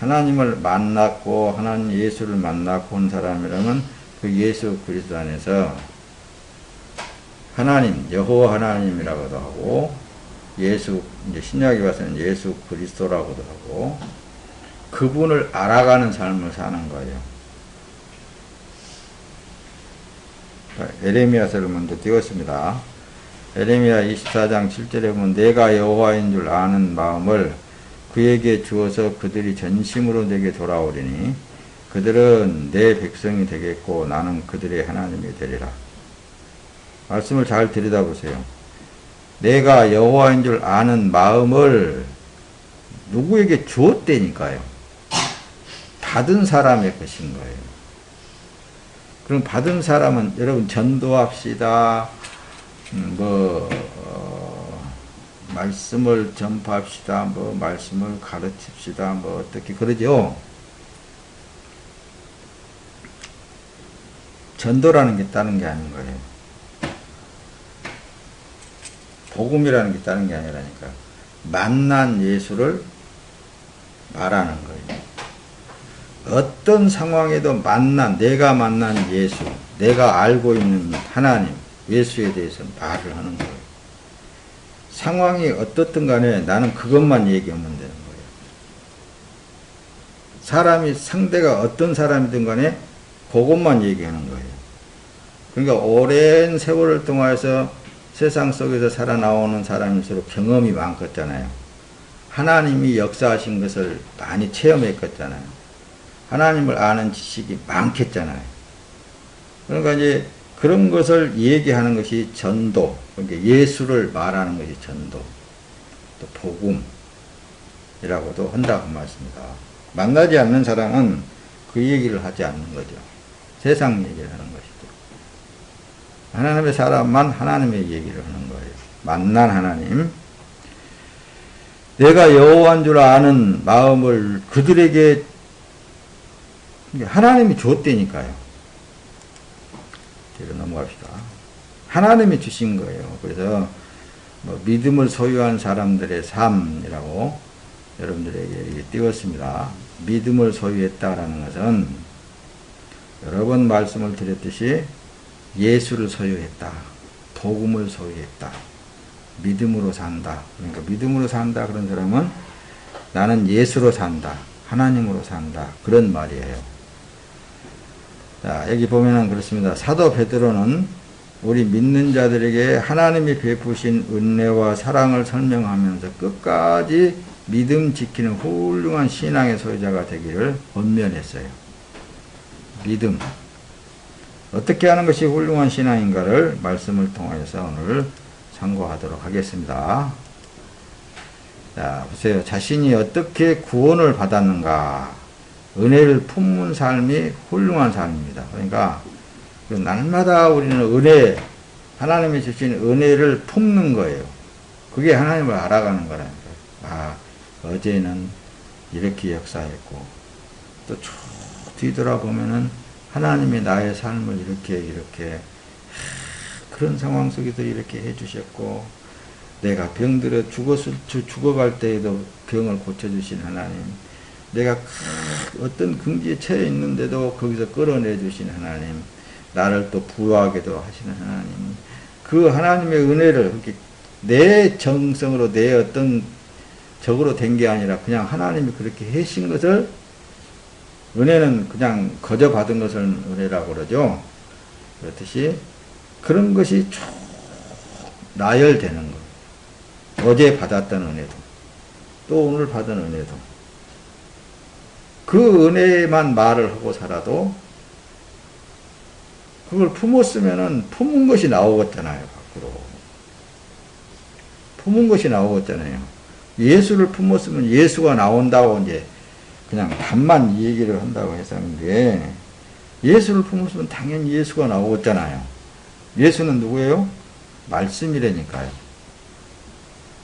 하나님을 만났고 하나님 예수를 만났고 온 사람이라면 그 예수 그리스도 안에서 하나님 여호와 하나님이라고도 하고 예수 이제 신약에 와서는 예수 그리스도라고도 하고 그분을 알아가는 삶을 사는 거예요. 에레미야서를 먼저 띄웠습니다. 에레미야 24장 7절에 보면 내가 여호와인 줄 아는 마음을 그에게 주어서 그들이 전심으로 내게 돌아오리니 그들은 내 백성이 되겠고 나는 그들의 하나님이 되리라. 말씀을 잘 들여다보세요. 내가 여호와인 줄 아는 마음을 누구에게 주었다니까요. 받은 사람의 것인 거예요. 그럼 받은 사람은 여러분 전도합시다. 말씀을 전파합시다. 말씀을 가르칩시다. 어떻게 그러죠? 전도라는 게 있다는 게 아닌 거예요. 복음이라는 게 있다는 게 아니라니까. 만난 예수를 말하는 거예요. 어떤 상황에도 내가 만난 예수, 내가 알고 있는 하나님, 예수에 대해서 말을 하는 거예요. 상황이 어떻든 간에 나는 그것만 얘기하면 되는 거예요. 상대가 어떤 사람이든 간에 그것만 얘기하는 거예요. 그러니까 오랜 세월을 통해서 세상 속에서 살아나오는 사람일수록 경험이 많겠잖아요. 하나님이 역사하신 것을 많이 체험했겠잖아요. 하나님을 아는 지식이 많겠잖아요. 그러니까 이제 그런 것을 얘기하는 것이 전도, 그러니까 예수를 말하는 것이 전도, 또 복음이라고도 한다고 말씀입니다. 만나지 않는 사람은 그 얘기를 하지 않는 거죠. 세상 얘기를 하는 것이죠. 하나님의 사람만 하나님의 얘기를 하는 거예요. 만난 하나님. 내가 여호와인 줄 아는 마음을 그들에게 하나님이 줬다니까요. 뒤로 넘어갑시다. 하나님이 주신 거예요. 그래서 믿음을 소유한 사람들의 삶이라고 여러분들에게 띄웠습니다. 믿음을 소유했다라는 것은 여러 번 말씀을 드렸듯이 예수를 소유했다. 복음을 소유했다. 믿음으로 산다. 그러니까 믿음으로 산다 그런 사람은 나는 예수로 산다. 하나님으로 산다. 그런 말이에요. 자, 여기 보면은 그렇습니다. 사도 베드로는 우리 믿는 자들에게 하나님이 베푸신 은혜와 사랑을 설명하면서 끝까지 믿음 지키는 훌륭한 신앙의 소유자가 되기를 권면했어요. 믿음. 어떻게 하는 것이 훌륭한 신앙인가를 말씀을 통해서 오늘 참고하도록 하겠습니다. 자, 보세요. 자신이 어떻게 구원을 받았는가. 은혜를 품는 삶이 훌륭한 삶입니다. 그러니까 날마다 우리는 은혜, 하나님이 주신 은혜를 품는 거예요. 그게 하나님을 알아가는 거라는 거예요. 어제는 이렇게 역사했고 또 쭉 뒤돌아보면은 하나님이 나의 삶을 이렇게 그런 상황 속에서 이렇게 해주셨고 내가 병들어 죽어갈 때에도 병을 고쳐주신 하나님, 내가 어떤 궁지에 처해 있는데도 거기서 끌어내 주신 하나님, 나를 또 부유하게도 하시는 하나님, 그 하나님의 은혜를 이렇게 내 정성으로 내 어떤 적으로 된 게 아니라 그냥 하나님이 그렇게 하신 것을, 은혜는 그냥 거저 받은 것을 은혜라고 그러죠. 그렇듯이 그런 것이 쭉 나열되는 거. 어제 받았던 은혜도 또 오늘 받은 은혜도 그 은혜만 말을 하고 살아도 그걸 품었으면은 품은 것이 나오겠잖아요. 밖으로 품은 것이 나오겠잖아요. 예수를 품었으면 예수가 나온다고 이제 그냥 단만 이 얘기를 한다고 했었는데, 예수를 품었으면 당연히 예수가 나오겠잖아요. 예수는 누구예요? 말씀이라니까요.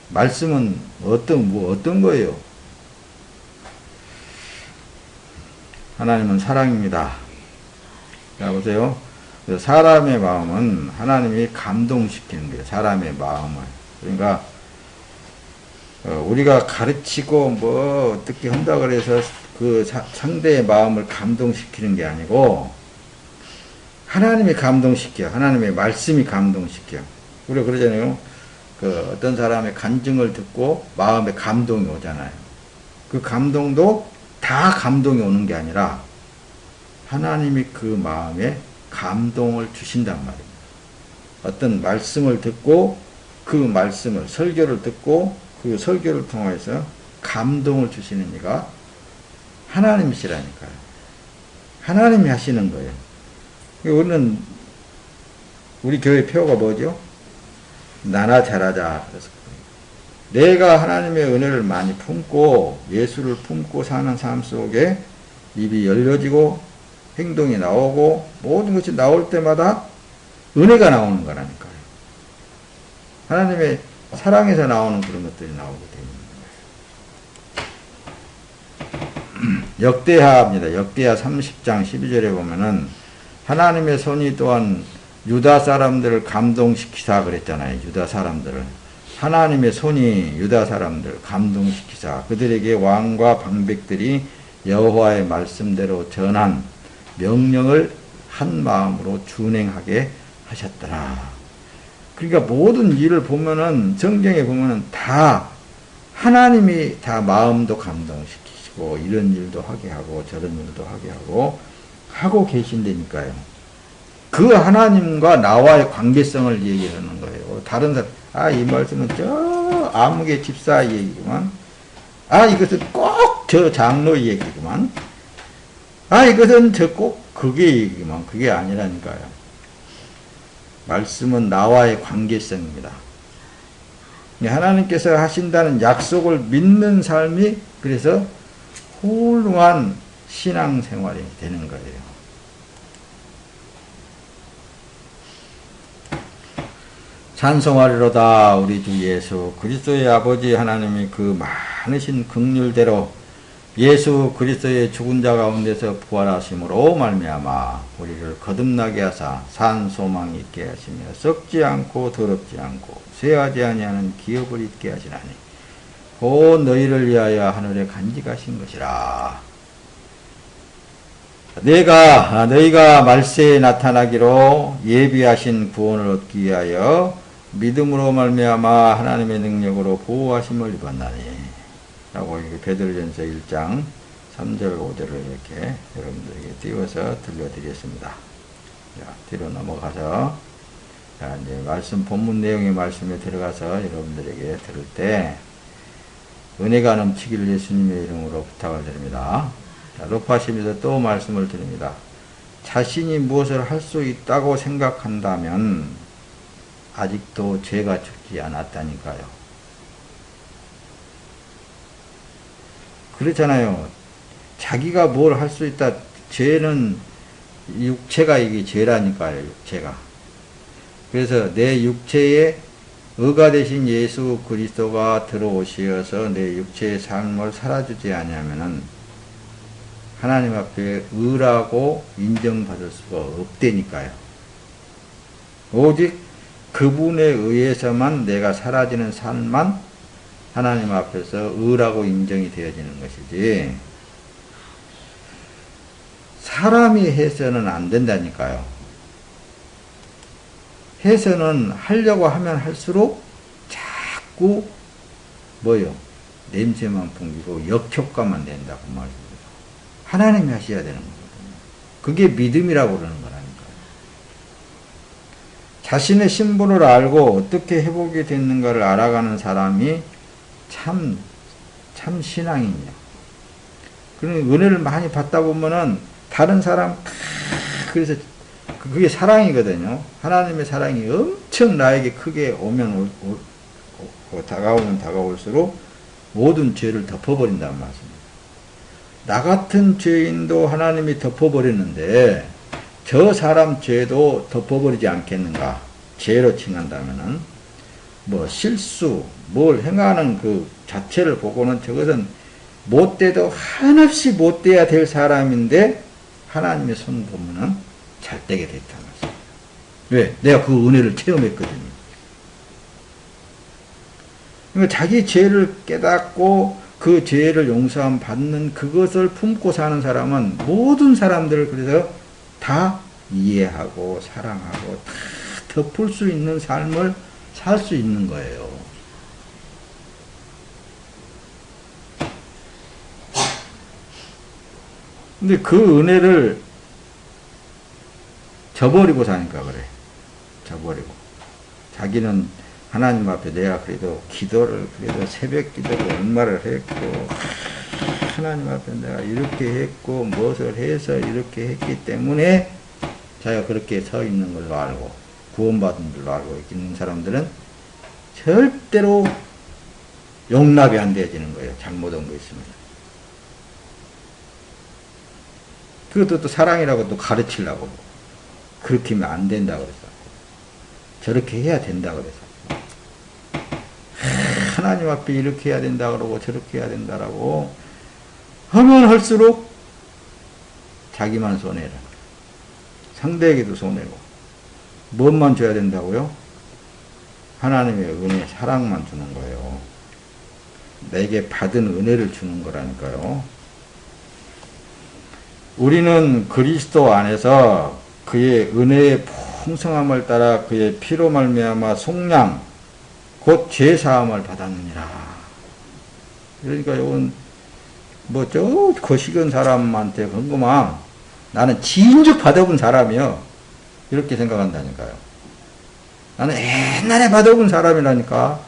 말씀은 어떤 거예요? 하나님은 사랑입니다. 자, 보세요. 사람의 마음은 하나님이 감동시키는 거예요. 사람의 마음을. 그러니까 우리가 가르치고 뭐 어떻게 한다 그래서 그 상대의 마음을 감동시키는 게 아니고 하나님이 감동시켜. 하나님의 말씀이 감동시켜. 우리가 그러잖아요. 그 어떤 사람의 간증을 듣고 마음에 감동이 오잖아요. 그 감동도 다 감동이 오는 게 아니라 하나님이 그 마음에 감동을 주신단 말입니다. 어떤 말씀을 듣고 그 말씀을 설교를 듣고 그 설교를 통해서 감동을 주시는 이가 하나님이시라니까요. 하나님이 하시는 거예요. 우리는 우리 교회 표어가 뭐죠? 나나 잘하자. 그래서 내가 하나님의 은혜를 많이 품고 예수를 품고 사는 삶 속에 입이 열려지고 행동이 나오고 모든 것이 나올 때마다 은혜가 나오는 거라니까요. 하나님의 사랑에서 나오는 그런 것들이 나오게 되는 거예요. 역대하입니다. 역대하 30장 12절에 보면은 하나님의 손이 또한 유다 사람들을 감동시키사 그랬잖아요. 유다 사람들을. 하나님의 손이 유다 사람들을 감동시키사 그들에게 왕과 방백들이 여호와의 말씀대로 전한 명령을 한 마음으로 준행하게 하셨더라. 그러니까 모든 일을 보면은 성경에 보면은 다 하나님이 다 마음도 감동시키시고 이런 일도 하게 하고 저런 일도 하게 하고 계신다니까요. 그 하나님과 나와의 관계성을 얘기하는 거예요. 다른 사람 이 말씀은 저 아무개 집사 얘기구만. 이것은 꼭 저 장로 얘기구만. 이것은 저 꼭 그게 얘기구만. 그게 아니라니까요. 말씀은 나와의 관계성입니다. 하나님께서 하신다는 약속을 믿는 삶이 그래서 훌륭한 신앙생활이 되는 거예요. 찬송하리로다 우리 주 예수 그리스도의 아버지 하나님이 그 많으신 긍휼대로 예수 그리스도의 죽은 자 가운데서 부활하심으로 말미암아 우리를 거듭나게 하사 산 소망이 있게 하시며 썩지 않고 더럽지 않고 쇠하지 아니하는 기업을 있게 하시나니 곧 너희를 위하여 하늘에 간직하신 것이라. 너희가 말세에 나타나기로 예비하신 구원을 얻기 위하여 믿음으로 말미암아 하나님의 능력으로 보호하심을 입었나니 라고 베드로전서 1장 3절 5절을 이렇게 여러분들에게 띄워서 들려드렸습니다. 자, 뒤로 넘어가서 이제 말씀 본문 내용의 말씀에 들어가서 여러분들에게 들을 때 은혜가 넘치길 예수님의 이름으로 부탁을 드립니다. 자, 높아심에서 또 말씀을 드립니다. 자신이 무엇을 할 수 있다고 생각한다면 아직도 죄가 죽지 않았다니까요. 그렇잖아요. 자기가 뭘 할 수 있다. 죄는 육체가 이게 죄라니까요. 육체가. 그래서 내 육체에 의가 되신 예수 그리스도가 들어오시어서 내 육체의 삶을 살아주지 않으면은 하나님 앞에 의라고 인정받을 수가 없다니까요. 오직 그분에 의해서만 내가 사라지는 삶만 하나님 앞에서 의라고 인정이 되어지는 것이지 사람이 해서는 안 된다니까요. 해서는 하려고 하면 할수록 자꾸 냄새만 풍기고 역효과만 된다고 말입니다. 하나님이 하셔야 되는 거거든요. 그게 믿음이라고 그러는 거라니까요. 자신의 신분을 알고 어떻게 회복이 됐는가를 알아가는 사람이 참 신앙이냐. 그러니 은혜를 많이 받다 보면은 다른 사람 그래서 그게 사랑이거든요. 하나님의 사랑이 엄청 나에게 크게 다가오면 다가올수록 모든 죄를 덮어버린다는 말씀입니다. 나 같은 죄인도 하나님이 덮어버리는데 저 사람 죄도 덮어버리지 않겠는가. 죄로 칭한다면은 실수 뭘 행하는 그 자체를 보고는 저것은 못돼도 한없이 못돼야 될 사람인데 하나님의 손 보면은 잘 되게 됐다는 말이에요. 왜? 내가 그 은혜를 체험했거든요. 그러니까 자기 죄를 깨닫고 그 죄를 용서함 받는 그것을 품고 사는 사람은 모든 사람들을 그래서 다 이해하고 사랑하고 다 덮을 수 있는 삶을 살 수 있는 거예요. 근데 그 은혜를 저버리고 사니까 그래. 저버리고. 자기는 하나님 앞에 내가 그래도 기도를, 그래도 새벽 기도를 얼마를 했고, 하나님 앞에 내가 이렇게 했고, 무엇을 해서 이렇게 했기 때문에 자기가 그렇게 서 있는 걸로 알고, 구원받은 줄로 알고 있는 사람들은 절대로 용납이 안 되어지는 거예요. 잘못한 거 있으면. 그것도 또 사랑이라고 또 가르치려고. 그렇게 하면 안 된다고 그래서. 저렇게 해야 된다 그래서. 하나님 앞에 이렇게 해야 된다 그러고 저렇게 해야 된다라고 하면 할수록 자기만 손해라. 상대에게도 손해고. 무엇만 줘야 된다고요? 하나님의 은혜, 사랑만 주는 거예요. 내게 받은 은혜를 주는 거라니까요. 우리는 그리스도 안에서 그의 은혜의 풍성함을 따라 그의 피로 말미암아 속량 곧 죄사함을 받았느니라. 그러니까 이건 뭐 저 거식은 사람한테 궁금한 나는 진즉 받아본 사람이요. 이렇게 생각한다니까요. 나는 옛날에 받아본 사람이라니까.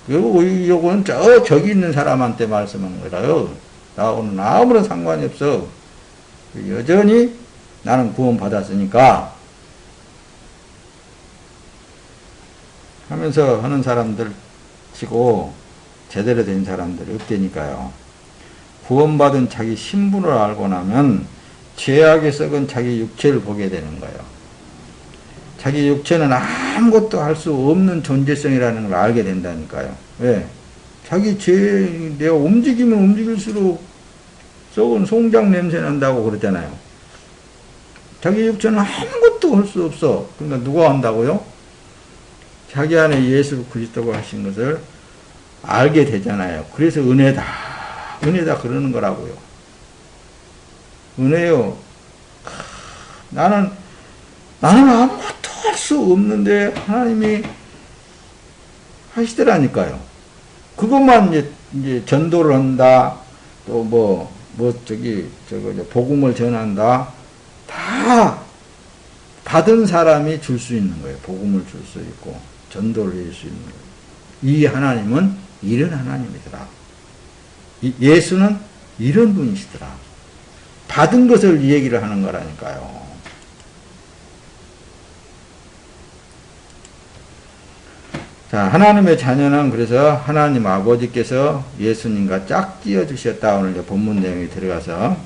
요건 저기 있는 사람한테 말씀하는 거라요. 나하고는 아무런 상관이 없어. 여전히 나는 구원 받았으니까 하면서 하는 사람들 치고 제대로 된 사람들이 없다니까요. 구원받은 자기 신분을 알고 나면 죄악에 썩은 자기 육체를 보게 되는 거예요. 자기 육체는 아무것도 할 수 없는 존재성이라는 걸 알게 된다니까요. 왜? 자기 죄, 내가 움직이면 움직일수록 썩은 송장 냄새 난다고 그러잖아요. 자기 육체는 아무것도 할 수 없어. 그러니까 누가 한다고요? 자기 안에 예수 그리스도가 하신 것을 알게 되잖아요. 그래서 은혜다. 은혜다 그러는 거라고요. 은혜요. 나는 아무것도 할 수 없는데 하나님이 하시더라니까요. 그것만 이제 전도를 한다. 또 복음을 전한다. 다 받은 사람이 줄 수 있는 거예요. 복음을 줄 수 있고 전도를 할 수 있는 거예요. 이 하나님은 이런 하나님이더라. 예수는 이런 분이시더라. 받은 것을 얘기를 하는 거라니까요. 자, 하나님의 자녀는 그래서 하나님 아버지께서 예수님과 짝지어 주셨다. 오늘 본문 내용이 들어가서.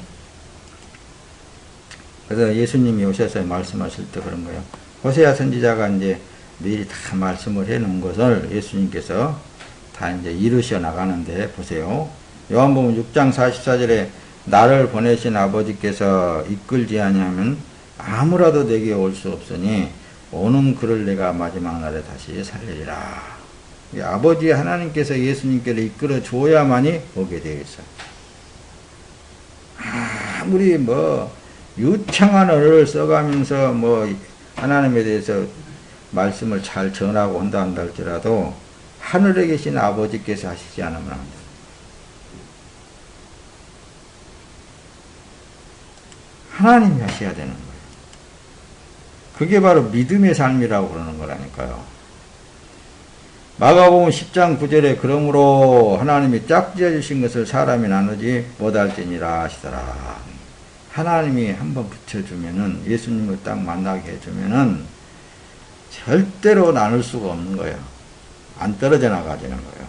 그래서 예수님이 오셔서 말씀하실 때 그런 거예요. 호세아 선지자가 이제 미리 다 말씀을 해 놓은 것을 예수님께서 다 이제 이루셔 나가는데 보세요. 요한복음 6장 44절에 나를 보내신 아버지께서 이끌지 아니하면 아무라도 내게 올 수 없으니 오는 그를 내가 마지막 날에 다시 살리리라. 아버지 하나님께서 예수님께를 이끌어 줘야만이 오게 되어 있어요. 아무리 유창한 언어를 써가면서 하나님에 대해서 말씀을 잘 전하고 한다 할지라도 하늘에 계신 아버지께서 하시지 않으면 안 돼요. 하나님이 하셔야 되는 거예요. 그게 바로 믿음의 삶이라고 그러는 거라니까요. 마가복음 10장 9절에 그러므로 하나님이 짝지어 주신 것을 사람이 나누지 못할지니라 하시더라. 하나님이 한번 붙여주면은, 예수님을 딱 만나게 해주면은 절대로 나눌 수가 없는 거예요. 안 떨어져 나가지는 거예요.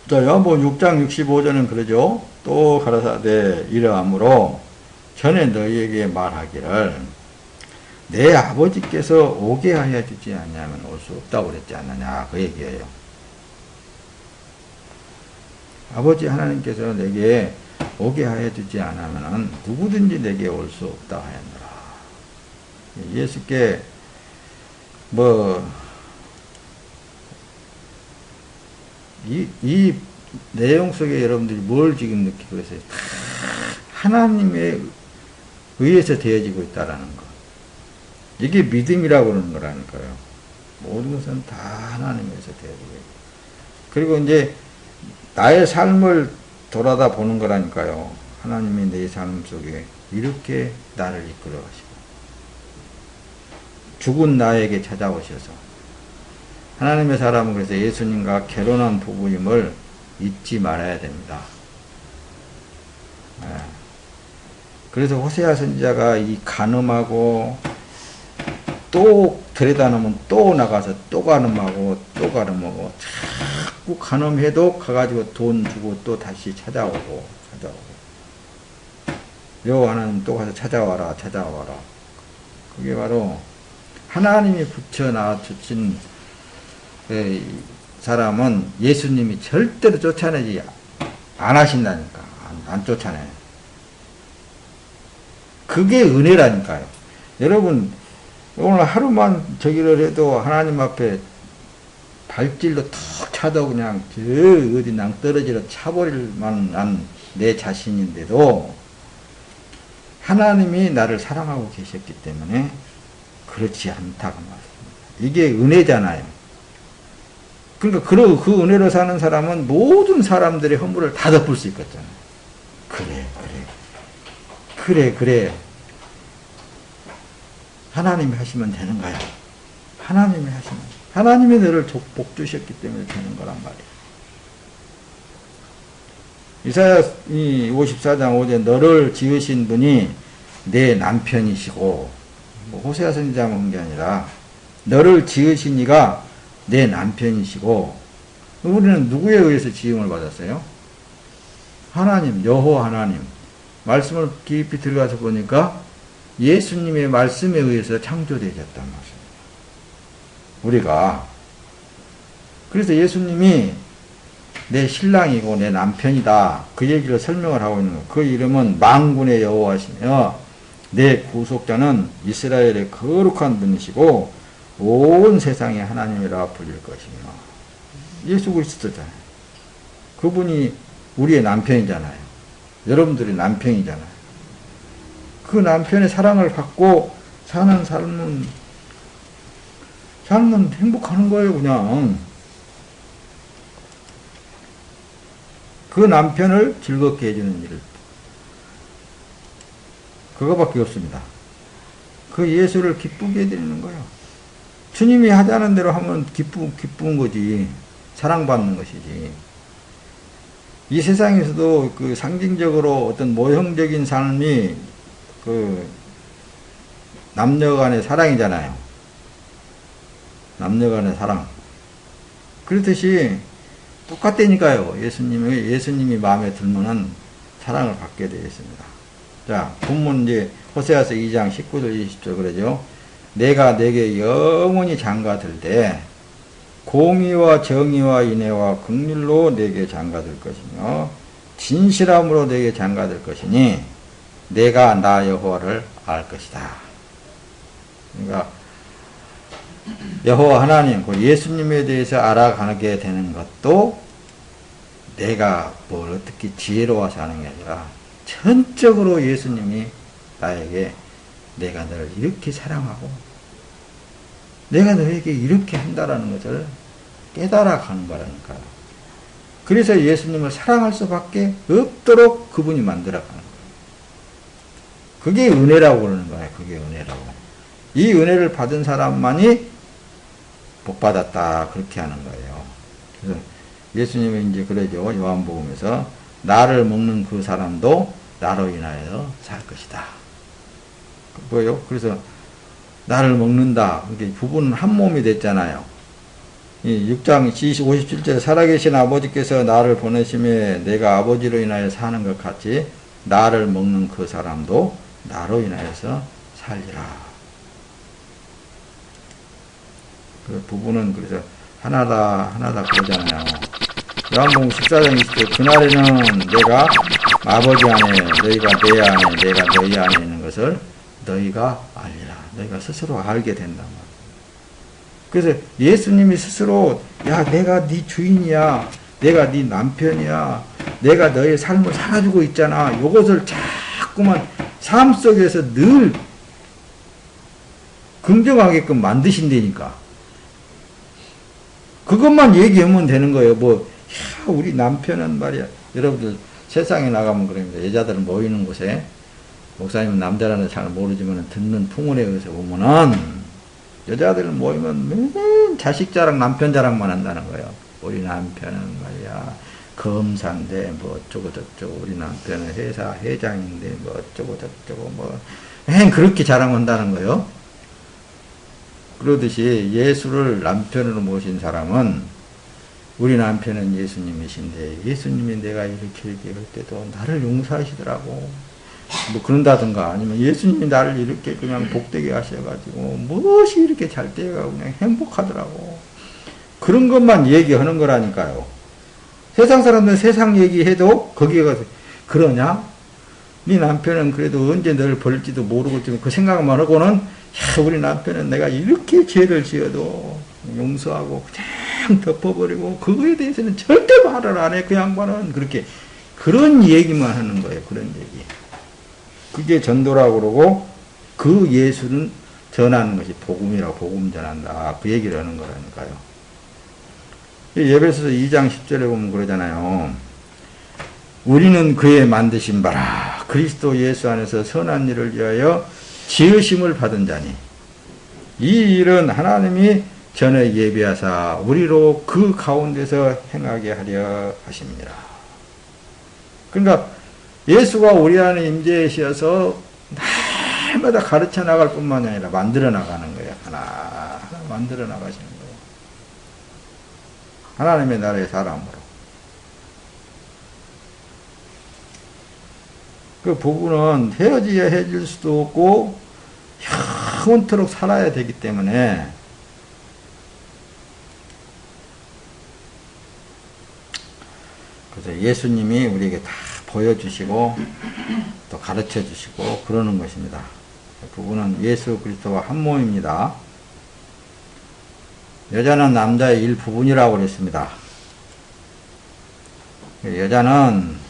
자, 요한복음 6장 65절은 그러죠. 또 가라사대 이러함으로 전에 너희에게 말하기를 내 아버지께서 오게 하여 주지 않냐면 올 수 없다고 그랬지 않느냐, 그 얘기예요. 아버지 하나님께서 내게 오게 하여 주지 않으면 누구든지 내게 올 수 없다 하였노라. 예수께 이 내용 속에 여러분들이 뭘 지금 느끼고 있어요? 다 하나님에 의해서 되어지고 있다라는 거. 이게 믿음이라고 그러는 거라니까요. 모든 것은 다 하나님에서 되어지고 있고. 그리고 이제 나의 삶을 돌아다 보는 거라니까요. 하나님이 내 삶 속에 이렇게 나를 이끌어 가시고 죽은 나에게 찾아오셔서 하나님의 사람은 그래서 예수님과 결혼한 부부임을 잊지 말아야 됩니다. 그래서 호세아 선지자가 이 간음하고 또 들여다놓으면 또 나가서 또 간음하고 또 간음하고 자꾸 간음해도 가가지고 돈 주고 또 다시 찾아오고 여호와는 또 가서 찾아와라. 그게 바로 하나님이 붙여 주신 사람은 예수님이 절대로 쫓아내지 안 하신다니까. 안 쫓아내요. 그게 은혜라니까요. 여러분 오늘 하루만 저기를 해도 하나님 앞에 발질로 턱 차도 그냥 저 어디 낭떠러지로 차버릴 만한 내 자신인데도 하나님이 나를 사랑하고 계셨기 때문에 그렇지 않다고 말씀입니다. 이게 은혜잖아요. 그러니까 그 은혜로 사는 사람은 모든 사람들의 허물을 다 덮을 수 있겠잖아요. 그래. 하나님이 하시면 되는 거야. 하나님이 너를 복 주셨기 때문에 되는 거란 말이야. 이사야 54장 5절 너를 지으신 분이 내 남편이시고 호세아 선지자만 한 게 아니라 너를 지으신 이가 내 남편이시고 우리는 누구에 의해서 지음을 받았어요? 하나님, 여호와 하나님. 말씀을 깊이 들어가서 보니까 예수님의 말씀에 의해서 창조되어졌단 말입니다. 우리가. 그래서 예수님이 내 신랑이고 내 남편이다. 그 얘기를 설명을 하고 있는 거예요. 그 이름은 만군의 여호와시며 내 구속자는 이스라엘의 거룩한 분이시고 온 세상의 하나님이라 불릴 것이며 예수 그리스도잖아요. 그분이 우리의 남편이잖아요. 여러분들의 남편이잖아요. 그 남편의 사랑을 받고 사는 삶은 행복하는 거예요, 그냥. 그 남편을 즐겁게 해주는 일. 그거밖에 없습니다. 그 예수를 기쁘게 해드리는 거예요. 주님이 하자는 대로 하면 기쁜 거지. 사랑받는 것이지. 이 세상에서도 그 상징적으로 어떤 모형적인 삶이 그 남녀 간의 사랑이잖아요. 남녀 간의 사랑. 그렇듯이 똑같다니까요. 예수님이 마음에 들면은 사랑을 받게 되어 있습니다. 자, 본문 이제 호세아서 2장 19절 20절 그러죠. 내가 내게 영원히 장가들되 공의와 정의와 인애와 긍휼로 내게 장가들 것이며 진실함으로 내게 장가들 것이니 내가 나 여호와를 알 것이다. 그러니까 여호와 하나님, 예수님에 대해서 알아가게 되는 것도 내가 뭘 어떻게 지혜로워서 하는 게 아니라 전적으로 예수님이 나에게 내가 너를 이렇게 사랑하고 내가 너에게 이렇게 한다라는 것을 깨달아 가는 거라니까요. 그래서 예수님을 사랑할 수밖에 없도록 그분이 만들어 가는 거예요. 그게 은혜라고 그러는 거예요. 그게 은혜라고. 이 은혜를 받은 사람만이 복 받았다. 그렇게 하는 거예요. 그래서 예수님이 이제 그러죠. 요한복음에서 나를 먹는 그 사람도 나로 인하여 살 것이다. 뭐예요? 그래서 나를 먹는다. 이게 부부는 한 몸이 됐잖아요. 이 6장 57절 살아계신 아버지께서 나를 보내심에 내가 아버지로 인하여 사는 것 같이 나를 먹는 그 사람도 나로 인하여서 살리라. 그 부부는 그래서 하나다 그러잖아요. 요한복음 14장 20절 그날에는 내가 아버지 안에 너희가 내 안에 내가 너희 안에 있는 것을 너희가 알리라. 너희가 스스로 알게 된단 말이에요. 그래서 예수님이 스스로 야 내가 네 주인이야. 내가 네 남편이야. 내가 너의 삶을 살아주고 있잖아. 요것을 자꾸만 삶 속에서 늘 긍정하게끔 만드신다니까. 그것만 얘기하면 되는 거예요. 우리 남편은 말이야. 여러분들 세상에 나가면 그럽니다. 여자들 모이는 곳에, 목사님은 남자라는 잘 모르지만 듣는 풍문에 의해서 보면은, 여자들 모이면 맨 자식 자랑, 남편 자랑만 한다는 거예요. 우리 남편은 말이야, 검사인데, 어쩌고저쩌고, 우리 남편은 회사 회장인데, 어쩌고저쩌고, 맨 그렇게 자랑한다는 거예요. 그러듯이 예수를 남편으로 모신 사람은, 우리 남편은 예수님이신데 예수님이 내가 이렇게 할 때도 나를 용서하시더라고. 그런다든가, 아니면 예수님이 나를 이렇게 그냥 복되게 하셔가지고 무엇이 이렇게 잘 되어가고 그냥 행복하더라고. 그런 것만 얘기하는 거라니까요. 세상 사람들은 세상 얘기해도 거기에 가서 그러냐? 네 남편은 그래도 언제 너를 버릴지도 모르고 그 생각만 하고는, 우리 남편은 내가 이렇게 죄를 지어도 용서하고 그냥 덮어버리고 그거에 대해서는 절대 말을 안 해. 그 양반은 그렇게 그런 얘기만 하는 거예요. 그런 얘기. 그게 전도라고 그러고, 그 예수는 전하는 것이 복음이라고, 복음 전한다. 그 얘기를 하는 거라니까요. 에베소서 2장 10절에 보면 그러잖아요. 우리는 그의 만드신 바라 그리스도 예수 안에서 선한 일을 위하여 지으심을 받은 자니 이 일은 하나님이 전에 예비하사 우리로 그 가운데서 행하게 하려 하십니다. 그러니까 예수가 우리 안에 임재하셔서 날마다 가르쳐 나갈 뿐만 아니라 만들어 나가는 거예요. 하나 만들어 나가시는 거예요. 하나님의 나라의 사람으로. 그 부부는 헤어져야 헤어질 수도 없고 영원토록 살아야 되기 때문에 그래서 예수님이 우리에게 다 보여주시고 또 가르쳐 주시고 그러는 것입니다. 부부는 예수 그리스도와 한 몸입니다. 여자는 남자의 일부분이라고 그랬습니다. 여자는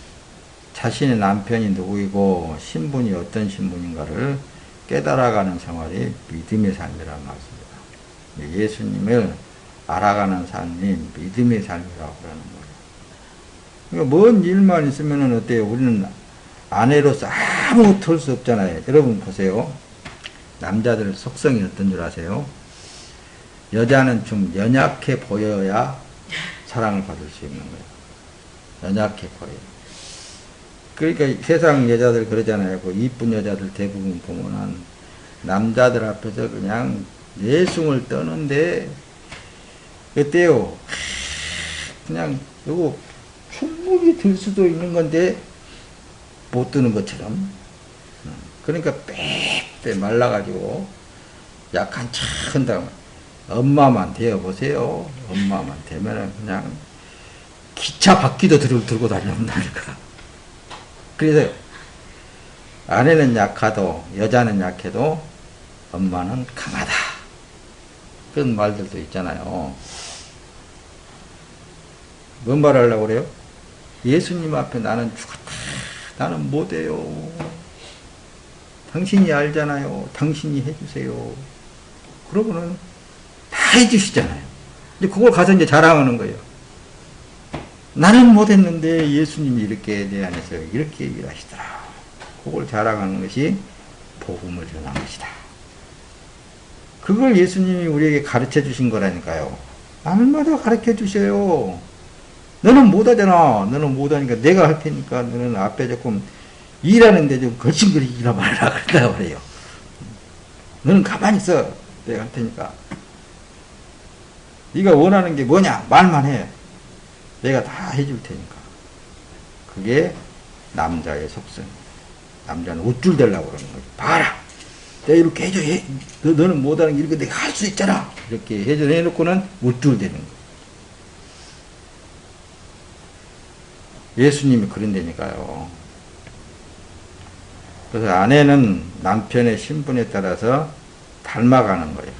자신의 남편이 누구이고 신분이 어떤 신분인가를 깨달아가는 생활이 믿음의 삶이라는 말씀입니다. 예수님을 알아가는 삶이 믿음의 삶이라고 그러는 거예요. 그러니까 뭔 일만 있으면 어때요? 우리는 아내로서 아무것도 할 수 없잖아요. 여러분 보세요. 남자들 속성이 어떤 줄 아세요? 여자는 좀 연약해 보여야 사랑을 받을 수 있는 거예요. 연약해 보여요. 그러니까 세상 여자들 그러잖아요. 그 이쁜 여자들 대부분 보면은 남자들 앞에서 그냥 내숭을 떠는데 어때요? 그냥 요거 충분히 들 수도 있는 건데 못 드는 것처럼. 그러니까 빽빽 말라가지고 약한 척 한다고. 엄마만 되어보세요. 엄마만 되면은 그냥 기차 바퀴도 들고 다닌다니까. 그래서 아내는 약하도 여자는 약해도 엄마는 강하다. 그런 말들도 있잖아요. 뭔 말 하려고 그래요? 예수님 앞에 나는 죽었다. 나는 못해요. 당신이 알잖아요. 당신이 해주세요. 그러고는 다 해주시잖아요. 이제 그걸 가서 이제 자랑하는 거예요. 나는 못했는데 예수님이 이렇게 내 안에서 이렇게 일하시더라. 그걸 자랑하는 것이 복음을 전한 것이다. 그걸 예수님이 우리에게 가르쳐 주신 거라니까요. 날마다 가르쳐 주셔요. 너는 못하잖아. 너는 못하니까 내가 할 테니까 너는 앞에 조금 일하는데 좀 걸친거리지 말라 그런다고 그래요. 너는 가만히 있어. 내가 할 테니까. 네가 원하는 게 뭐냐? 말만 해. 내가 다 해줄 테니까. 그게 남자의 속성. 남자는 우쭐 대려고 그러는 거지. 봐라. 내가 이렇게 해줘. 너는 못하는 게 이렇게 내가 할 수 있잖아. 이렇게 해놓고는 우쭐 대는 거. 예수님이 그런다니까요. 그래서 아내는 남편의 신분에 따라서 닮아가는 거예요.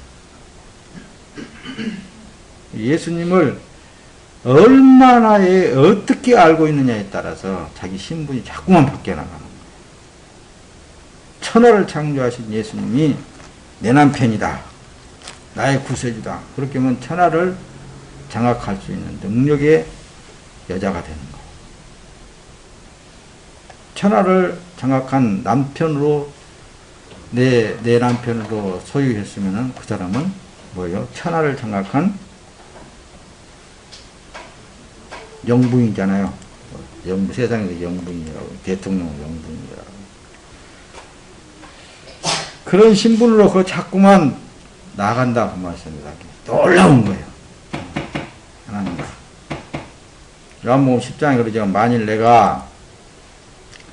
예수님을 얼마나에 어떻게 알고 있느냐에 따라서 자기 신분이 자꾸만 바뀌어 나가는 거예요. 천하를 창조하신 예수님이 내 남편이다. 나의 구세주다. 그렇게 하면 천하를 장악할 수 있는 능력의 여자가 되는 거예요. 천하를 장악한 남편으로 내 남편으로 소유했으면은 그 사람은 뭐예요? 천하를 장악한 영부인이잖아요. 세상에서 영부인이라고, 대통령 영부인이라고. 그런 신분으로 그 자꾸만 나간다 그 말씀입니다. 놀라운 거예요. 하나님. 요한복음 10장에 그러죠. 만일 내가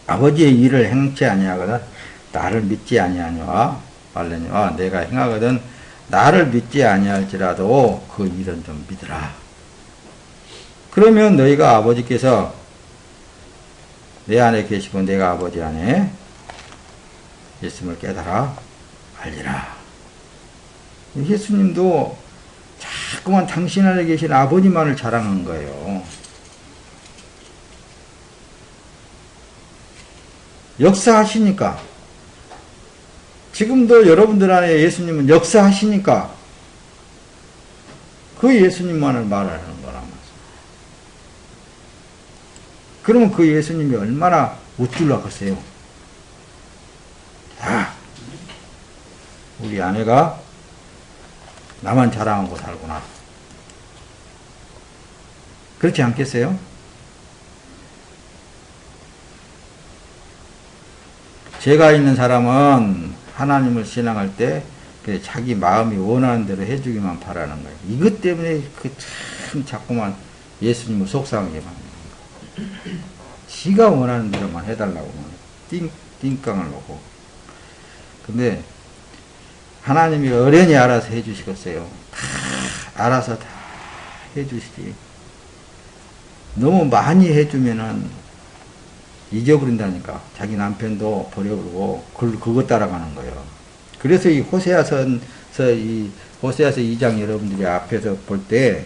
아버지의 일을 행치 아니하거든 나를 믿지 아니하니와 말레니와 내가 행하거든 나를 믿지 아니할지라도 그 일은 좀 믿으라. 그러면 너희가 아버지께서 내 안에 계시고 내가 아버지 안에 있음을 깨달아 알리라. 예수님도 자꾸만 당신 안에 계신 아버지만을 자랑한 거예요. 역사하시니까. 지금도 여러분들 안에 예수님은 역사하시니까 그 예수님만을 말하는 거란 말이에요. 그러면 그 예수님이 얼마나 우쭐하겠어요. 야, 우리 아내가 나만 자랑하고 살구나. 그렇지 않겠어요? 죄가 있는 사람은 하나님을 신앙할 때 자기 마음이 원하는 대로 해주기만 바라는 거예요. 이것 때문에 참 자꾸만 예수님을 속상하게 만드는 거예요. 지가 원하는 대로만 해달라고 띵깡을 놓고. 근데 하나님이 어련히 알아서 해주시겠어요. 다 알아서 다 해주시지. 너무 많이 해주면은 잊어버린다니까. 자기 남편도 버려버리고 그것 따라가는 거예요. 그래서 이 호세아서 2장 여러분들이 앞에서 볼 때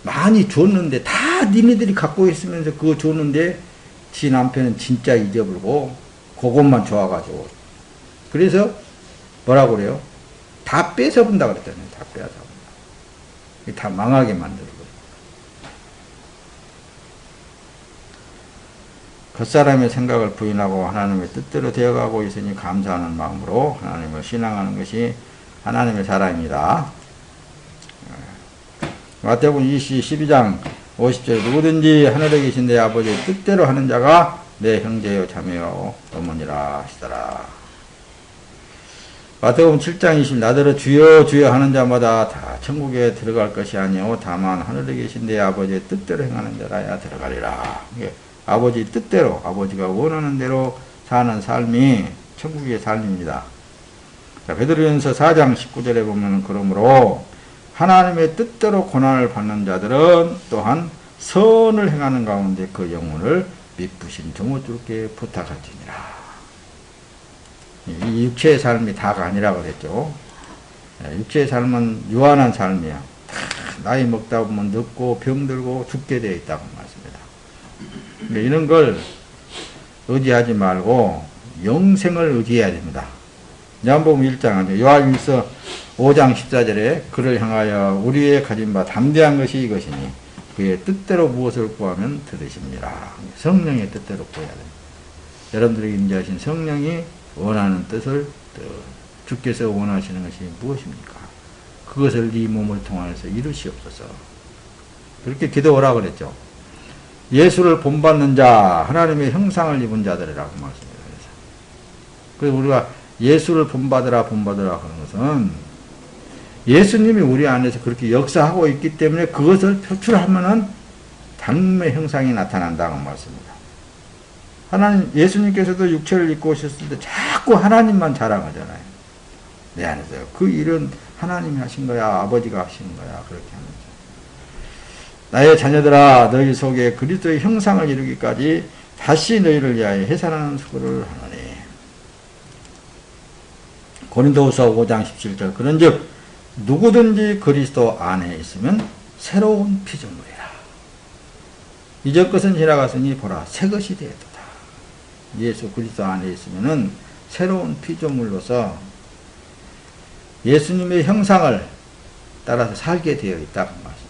많이 줬는데 다 니네들이 갖고 있으면서 그거 줬는데 지 남편은 진짜 잊어버리고 그것만 좋아가지고 그래서 뭐라고 그래요? 다 뺏어본다 그랬잖아요. 다 뺏어본다. 다 망하게 만들고. 겉사람의 생각을 부인하고 하나님의 뜻대로 되어가고 있으니 감사하는 마음으로 하나님을 신앙하는 것이 하나님의 사랑입니다. 마태복음 12장 50절 누구든지 하늘에 계신 내 아버지의 뜻대로 하는 자가 내 형제요 자매요 어머니라 하시더라. 마태복음 7장 20 나더러 주여 주여 하는 자마다 다 천국에 들어갈 것이 아니요 다만 하늘에 계신 내 아버지의 뜻대로 행하는 자라야 들어가리라. 아버지 뜻대로 아버지가 원하는 대로 사는 삶이 천국의 삶입니다. 베드로전서 4장 19절에 보면 그러므로 하나님의 뜻대로 고난을 받는 자들은 또한 선을 행하는 가운데 그 영혼을 미쁘신 조모주께 부탁할지니라. 이 육체의 삶이 다가 아니라고 그랬죠. 육체의 삶은 유한한 삶이야. 나이 먹다 보면 늙고 병들고 죽게 되어 있다고 말씀입니다. 이런 걸 의지하지 말고 영생을 의지해야 됩니다. 요한복음 1장, 요한일서 5장 14절에 그를 향하여 우리의 가진 바 담대한 것이 이것이니 그의 뜻대로 무엇을 구하면 들으십니다. 성령의 뜻대로 구해야 됩니다. 여러분들에게 임재하신 성령이 원하는 뜻을 주께서 원하시는 것이 무엇입니까? 그것을 네 몸을 통하여서 이루시옵소서. 그렇게 기도하라 그랬죠. 예수를 본받는 자, 하나님의 형상을 입은 자들이라고 말씀합니다. 그래서 우리가 예수를 본받으라 하는 것은 예수님이 우리 안에서 그렇게 역사하고 있기 때문에 그것을 표출하면은 당의 형상이 나타난다는 말씀입니다. 하나님, 예수님께서도 육체를 입고 오셨을 때 자꾸 하나님만 자랑하잖아요. 내 안에서요. 그 일은 하나님이 하신 거야, 아버지가 하신 거야, 그렇게 하는 거죠. 나의 자녀들아 너희 속에 그리스도의 형상을 이루기까지 다시 너희를 위하여 해산하는 수고를 하노니. 고린도후서 5장 17절 그런즉 누구든지 그리스도 안에 있으면 새로운 피조물이라. 이전 것은 지나갔으니 보라 새 것이 되었도다. 예수 그리스도 안에 있으면은 새로운 피조물로서 예수님의 형상을 따라서 살게 되어 있다고 말씀입니다.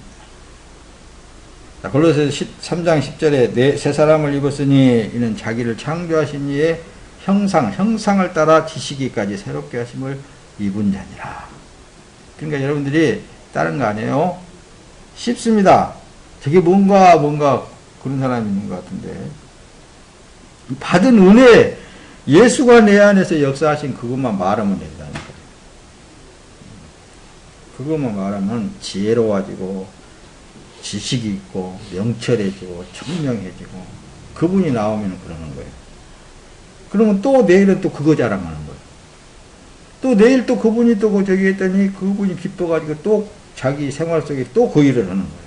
골로새서 3장 10절에 새 사람을 입었으니 이는 자기를 창조하신 이의 형상을 따라 지시기까지 새롭게 하심을 입은 자니라. 그러니까 여러분들이 다른 거 아니에요? 쉽습니다. 저게 뭔가 그런 사람이 있는 것 같은데 받은 은혜 예수가 내 안에서 역사하신 그것만 말하면 된다니까요. 그것만 말하면 지혜로워지고 지식이 있고 명철해지고 청명해지고 그분이 나오면 그러는 거예요. 그러면 또 내일은 또 그거 자랑하는 거예요. 또 내일 또 그분이 또 저기 했더니 그분이 기뻐가지고 또 자기 생활 속에 또 그 일을 하는 거예요.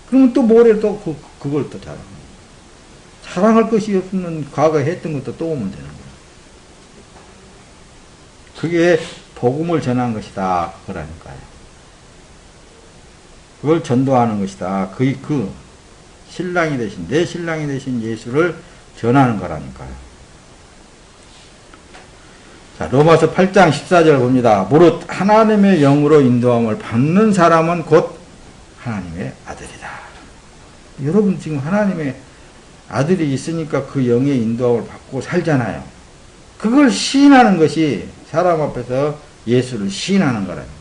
그러면 또 모레 또 그걸 또 자랑하는 거예요. 자랑할 것이 없는 과거에 했던 것도 또 오면 되는 거예요. 그게 복음을 전한 것이다. 그러니까요. 그걸 전도하는 것이다. 그 신랑이 되신, 내 신랑이 되신 예수를 전하는 거라니까요. 자, 로마서 8장 14절 봅니다. 무릇 하나님의 영으로 인도함을 받는 사람은 곧 하나님의 아들이다. 여러분 지금 하나님의 아들이 있으니까 그 영의 인도함을 받고 살잖아요. 그걸 시인하는 것이 사람 앞에서 예수를 시인하는 거라니까요.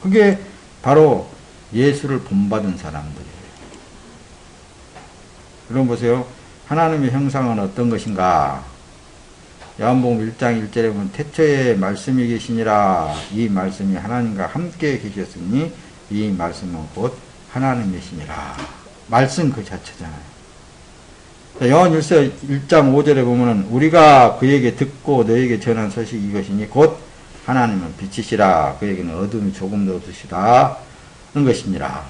그게 바로 예수를 본받은 사람들이에요. 그럼 보세요. 하나님의 형상은 어떤 것인가? 요한복음 1장 1절에 보면 태초에 말씀이 계시니라. 이 말씀이 하나님과 함께 계셨으니 이 말씀은 곧 하나님이시니라. 말씀 그 자체잖아요. 요한일서 1장 5절에 보면 우리가 그에게 듣고 너에게 전한 소식이 이것이니 곧 하나님은 빛이시라. 그에게는 어둠이 조금도 없으시다 는 것이니라.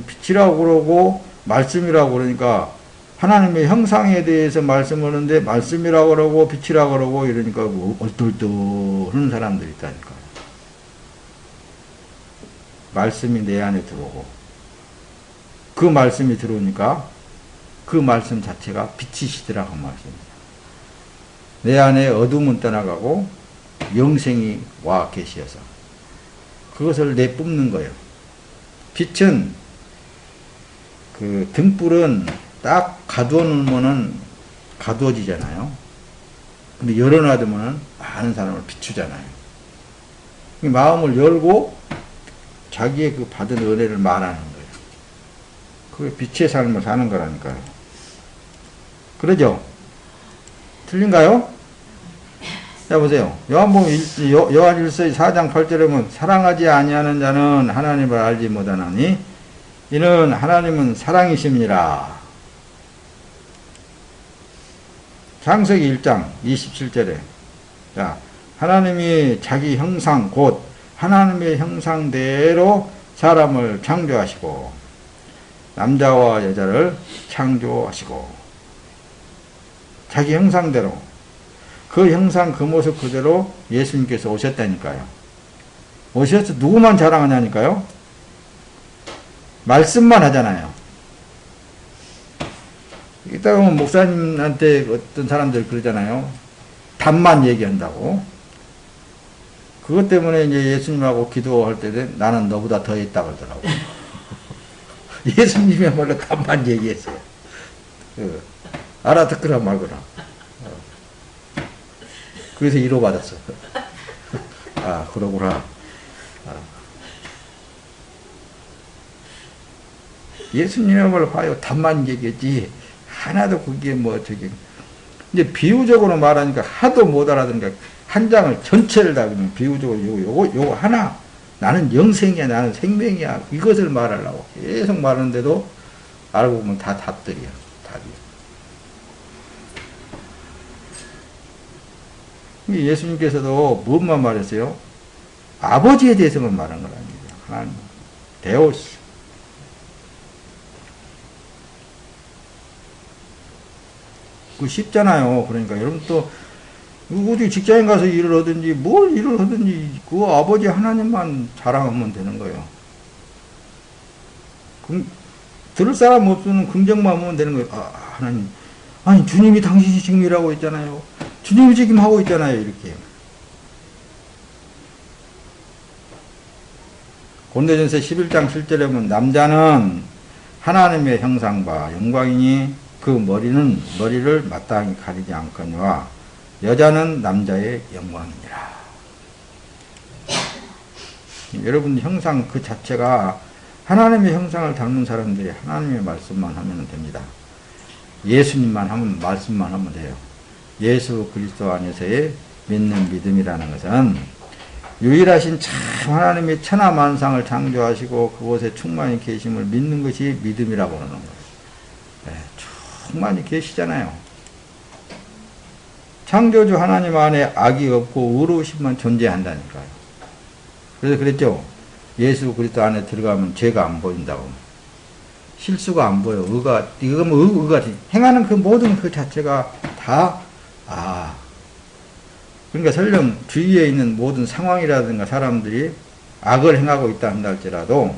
빛이라고 그러고 말씀이라고 그러니까 하나님의 형상에 대해서 말씀하는데 말씀이라고 그러고 빛이라고 그러고 이러니까 얼떨떨하는 사람들이 있다니까요. 말씀이 내 안에 들어오고 그 말씀이 들어오니까 그 말씀 자체가 빛이시더라고 말씀입니다. 내 안에 어둠은 떠나가고 영생이 와 계시어서 그것을 내뿜는 거예요. 빛은 그 등불은 딱 가두어 놓으면은 가두어지잖아요. 근데 열어놔두면은 많은 사람을 비추잖아요. 마음을 열고 자기의 그 받은 은혜를 말하는 거예요. 그게 빛의 삶을 사는 거라니까요. 그러죠? 틀린가요? 자, 보세요. 요한일서 4장 8절에 보면 사랑하지 아니하는 자는 하나님을 알지 못하나니 이는 하나님은 사랑이심이라. 창세기 1장 27절에 자, 하나님이 자기 형상 곧 하나님의 형상대로 사람을 창조하시고 남자와 여자를 창조하시고 자기 형상대로 그 형상 그 모습 그대로 예수님께서 오셨다니까요. 오셔서 누구만 자랑하냐니까요. 말씀만 하잖아요. 이따가 보면 목사님한테 어떤 사람들 그러잖아요. 답만 얘기한다고. 그것 때문에 이제 예수님하고 기도할 때 나는 너보다 더 있다 그러더라고. 예수님이야말로 답만 얘기했어요. 알아듣거나 말거나. 그래서 위로받았어. 아, 그러구나. 예수님이야말로 봐요. 답만 얘기했지. 하나도 그게 뭐 저기. 이제 비유적으로 말하니까 하도 못 알아듣으니까 한 장을 전체를 다 그냥 비유적으로 요거 하나. 나는 영생이야. 나는 생명이야. 이것을 말하려고 계속 말하는데도 알고 보면 다 답들이야. 답이. 예수님께서도 무엇만 말했어요? 아버지에 대해서만 말한 건 아니에요. 하나님. 데오스. 그 쉽잖아요. 그러니까 여러분 또 어디 직장에 가서 일을 하든지 뭘 일을 하든지 그 아버지 하나님만 자랑하면 되는 거예요. 들을 사람 없으면 긍정만 하면 되는 거예요. 아, 하나님, 아니 주님이 당신이 지금 일하고 있잖아요. 주님이 지금 하고 있잖아요. 이렇게. 고린도전서 11장 7절에 보면 남자는 하나님의 형상과 영광이니 그 머리를 마땅히 가리지 않거니와 여자는 남자의 영광이니라. 여러분 형상 그 자체가 하나님의 형상을 닮은 사람들이 하나님의 말씀만 하면 됩니다. 예수님만 하면 말씀만 하면 돼요. 예수 그리스도 안에서의 믿는 믿음이라는 것은 유일하신 참 하나님의 천하만상을 창조하시고 그곳에 충만히 계심을 믿는 것이 믿음이라고 하는 거예요. 네, 충만히 계시잖아요. 창조주 하나님 안에 악이 없고 의로우심만 존재한다니까요. 그래서 그랬죠. 예수 그리스도 안에 들어가면 죄가 안 보인다고. 실수가 안 보여. 의가 행하는 그 모든 그 자체가 다 그러니까 설령 주위에 있는 모든 상황이라든가 사람들이 악을 행하고 있다 한다 할지라도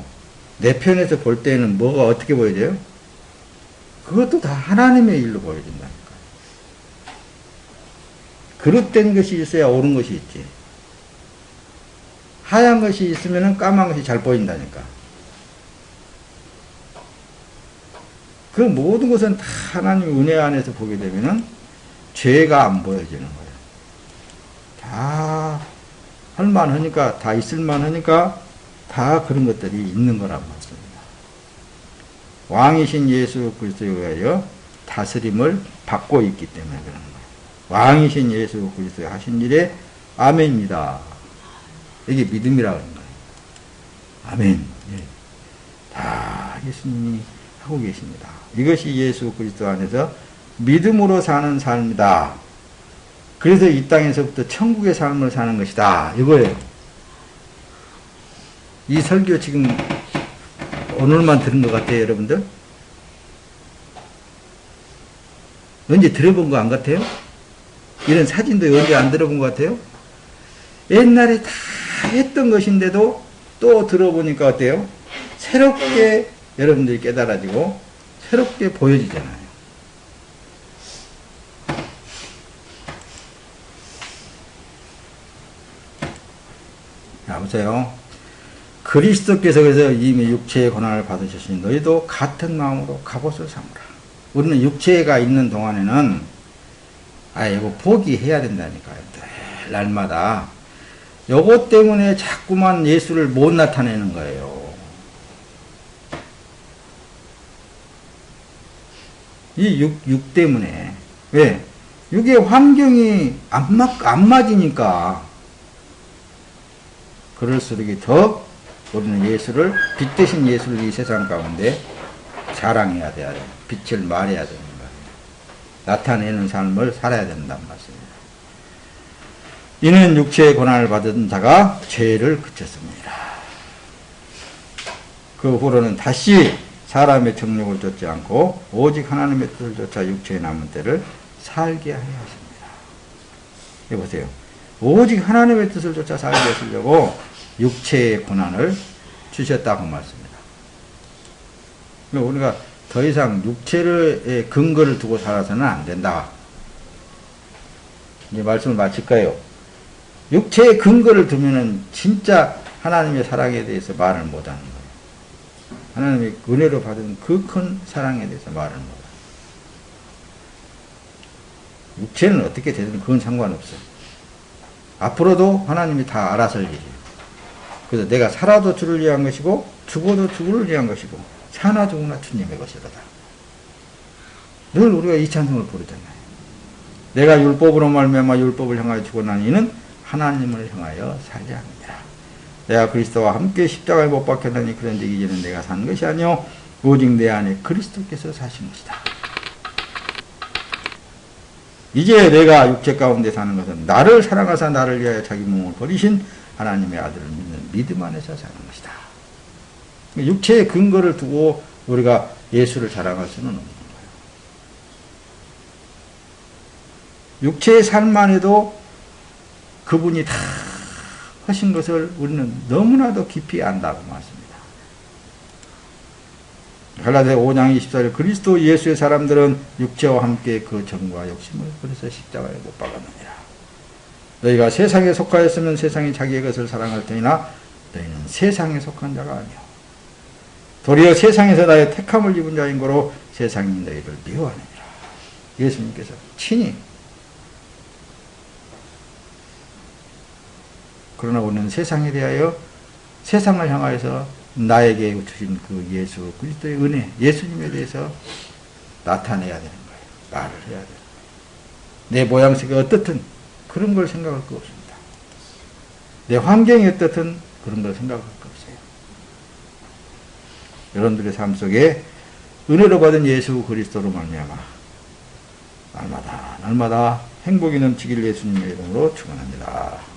내 편에서 볼 때는 뭐가 어떻게 보여져요? 그것도 다 하나님의 일로 보여진다니까. 그릇된 것이 있어야 옳은 것이 있지. 하얀 것이 있으면 까만 것이 잘 보인다니까. 그 모든 것은 다 하나님의 은혜 안에서 보게 되면은 죄가 안 보여지는 거예요. 다 할만하니까, 다 있을만하니까 다 그런 것들이 있는 거란 말씀입니다. 왕이신 예수 그리스도에 의하여 다스림을 받고 있기 때문에 그런 거예요. 왕이신 예수 그리스도의 하신 일에 아멘입니다. 이게 믿음이라고 하는 거예요. 아멘. 예. 다 예수님이 하고 계십니다. 이것이 예수 그리스도 안에서 믿음으로 사는 삶이다. 그래서 이 땅에서부터 천국의 삶을 사는 것이다. 이거예요. 이 설교 지금 오늘만 들은 것 같아요, 여러분들? 언제 들어본 거 안 같아요? 이런 사진도 언제 안 들어본 것 같아요? 옛날에 다 했던 것인데도 또 들어보니까 어때요? 새롭게 여러분들이 깨달아지고 새롭게 보여지잖아요. 자, 보세요. 그리스도께서 그래서 이미 육체의 고난을 받으셨으니 너희도 같은 마음으로 갑옷을 삼으라. 우리는 육체가 있는 동안에는 이거 포기해야 된다니까요. 늘 날마다. 요것 때문에 자꾸만 예수를 못 나타내는 거예요. 이 육 때문에. 왜? 육의 환경이 안 맞으니까. 그럴수록 더 우리는 예수를, 빛 대신 예수를 이 세상 가운데 자랑해야 돼요. 빛을 말해야 되는 거예요. 나타내는 삶을 살아야 된다는 말씀입니다. 이는 육체의 고난을 받은 자가 죄를 그쳤습니다. 그 후로는 다시 사람의 정욕을 쫓지 않고 오직 하나님의 뜻을 쫓아 육체의 남은 때를 살게 하려 하십니다. 여보세요. 오직 하나님의 뜻을 쫓아 살게 하시려고 육체의 고난을 주셨다고 말씀입니다. 우리가 더 이상 육체의 근거를 두고 살아서는 안 된다. 이제 말씀을 마칠까요? 육체의 근거를 두면은 진짜 하나님의 사랑에 대해서 말을 못하는 거예요. 하나님의 은혜로 받은 그 큰 사랑에 대해서 말을 못해요. 육체는 어떻게 되든 그건 상관없어요. 앞으로도 하나님이 다 알아서 할 일이에요. 그래서 내가 살아도 주를 위한 것이고 죽어도 주를 위한 것이고 사나 죽으나 주님의 것이로다. 늘 우리가 이 찬송을 부르잖아요. 내가 율법으로 말미암아 율법을 향하여 죽어난 이는 하나님을 향하여 살지 않느니라. 내가 그리스도와 함께 십자가에 못 박혔나니 그런즉 이제는 내가 사는 것이 아니요 오직 내 안에 그리스도께서 사신 것이다. 이제 내가 육체 가운데 사는 것은 나를 사랑하사 나를 위하여 자기 몸을 버리신 하나님의 아들을 믿는 믿음 안에서 사는 것이다. 육체의 근거를 두고 우리가 예수를 자랑할 수는 없는 거예요. 육체의 삶만 해도 그분이 다 하신 것을 우리는 너무나도 깊이 안다고 말씀입니다. 갈라디아 5장 24절 그리스도 예수의 사람들은 육체와 함께 그 정과 욕심을 그래서 십자가에 못 박았느니라. 너희가 세상에 속하였으면 세상이 자기의 것을 사랑할 테니나 너희는 세상에 속한 자가 아니오. 도리어 세상에서 나의 택함을 입은 자인 거로 세상이 너희를 미워하느니라. 예수님께서 친히. 그러나 우리는 세상에 대하여 세상을 향하여서 나에게 주신 그 예수 그리스도의 은혜, 예수님에 대해서 나타내야 되는 거예요. 말을 해야 되는 거예요. 내 모양새가 어떻든 그런 걸 생각할 거 없습니다. 내 환경이 어떻든 그런 걸 생각할 거 없어요. 여러분들의 삶 속에 은혜로 받은 예수 그리스도로 말미암아 날마다 행복이 넘치길 예수님의 이름으로 축원합니다.